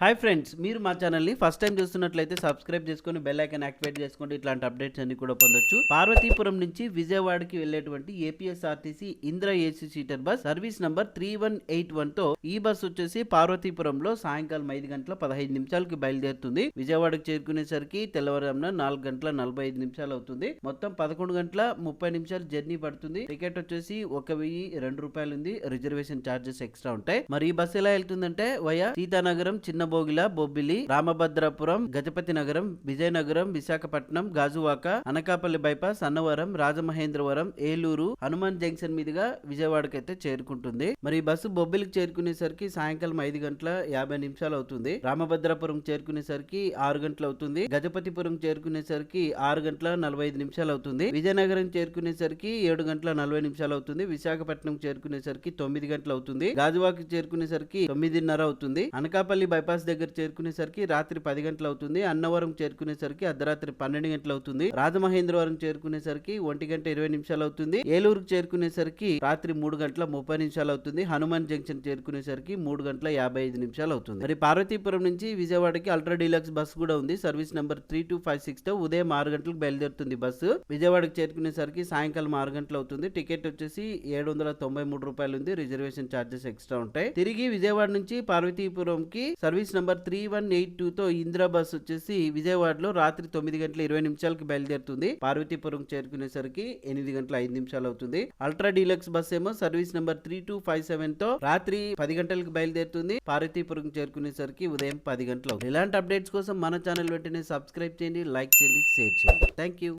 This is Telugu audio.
హాయ్ ఫ్రెండ్స్, మీరు మా ఛానల్ని ఫస్ట్ టైం చూస్తున్నట్లయితే సబ్స్క్రైబ్ చేసుకొని బెల్ ఐకాన్ యాక్టివేట్ చేసుకోండి. ఇట్లాంటి అప్డేట్స్ అన్ని కూడా పొందొచ్చు. పార్వతీపురం నుంచి విజయవాడకి వెళ్ళేటువంటి APSRTC Indra AC seater bus service number 3181 తో ఈ బస్ వచ్చేసి పార్వతీపురంలో సాయంకాలం 5 గంటల 15 నిమిషాలకి బయలుదేరుతుంది. విజయవాడకు చేరుకునేసరికి తెల్లవారుజామున 4 గంటల 45 నిమిషాలు అవుతుంది. మొత్తం 11 గంటల 30 నిమిషాలు జర్నీ పడుతుంది. టికెట్ వచ్చేసి 1002 రూపాయలు ఉంది. రిజర్వేషన్ ఛార్జెస్ ఎక్స్ట్రా ఉంటాయి. మరి ఈ బస్ ఎలా వెళ్తుందంటే వయా సీతానగరం, చిన్నబోగిల, బొబ్బిలి, రామభద్రాపురం, గజపతి నగరం, విజయనగరం, విశాఖపట్నం, గాజువాక, అనకాపల్లి బైపాస్, అన్నవరం, రాజమహేంద్రవరం, ఏలూరు, హనుమాన్ జంక్షన్ మీదుగా విజయవాడకి అయితే చేరుకుంటుంది. మరి ఈ బస్సు బొబ్బిలికి చేరుకునేసరికి సాయంకాలం 5 గంటల 50 నిమిషాలు అవుతుంది. రామభద్రాపురం చేరుకునేసరికి 6 గంటలు అవుతుంది. గజపతిపురం చేరుకునేసరికి 6 గంటల 45 నిమిషాలు అవుతుంది. విజయనగరం చేరుకునేసరికి 7 గంటల 40 నిమిషాలు అవుతుంది. విశాఖపట్నం చేరుకునేసరికి 9 గంటలు అవుతుంది. గాజువాక చేరుకునేసరికి 9:30 అవుతుంది. అనకాపల్లి బైపాస్ దగ్గర చేరుకునేసరికి రాత్రి 10 గంటలు అవుతుంది. అన్నవరం చేరుకునేసరికి అర్ధరాత్రి 12 గంటలు అవుతుంది. రాజమహేంద్రవరం చేరుకునేసరికి 1 గంట 20 నిమిషాలు అవుతుంది. ఏలూరుకు చేరుకునేసరికి రాత్రి 3 గంటల 30 నిమిషాలు అవుతుంది. హనుమాన్ జంక్షన్ చేరుకునేసరికి 3 గంటల 55 నిమిషాలు అవుతుంది. మరి పార్వతీపురం నుంచి విజయవాడకి అల్ట్రా డీలక్స్ బస్ కూడా ఉంది. సర్వీస్ నంబర్ 3256 తో ఉదయం 6 గంటలకు బయలుదేరుతుంది బస్సు. విజయవాడకి చేరుకునేసరికి సాయంకాలం 6 గంటలు అవుతుంది. టికెట్ వచ్చేసి 793 రూపాయలు ఉంది. రిజర్వేషన్ ఛార్జెస్ ఎక్స్ట్రా ఉంటాయి. తిరిగి విజయవాడ నుంచి పార్వతీపురంకి సర్వీస్ నంబర్ 3182 తో ఇందిరా బస్ వచ్చేసి విజయవాడలో రాత్రి 9 గంటల 20 నిమిషాలకి బయలుదేరుతుంది. పార్వతీపురం చేరుకునేసరికి 8 గంటల 5 నిమిషాలు అవుతుంది. అల్ట్రా డీలక్స్ బస్ ఏమో సర్వీస్ నంబర్ 3257 తో రాత్రి 10 గంటలకు బయలుదేరుతుంది. పార్వతీపురం చేరుకునేసరికి ఉదయం 10 గంటలు అవుతుంది. ఇలాంటి అప్డేట్స్ కోసం మన ఛానల్ వెంటనే సబ్స్క్రైబ్ చేయండి, లైక్ చేయండి, షేర్ చేయండి. Thank you.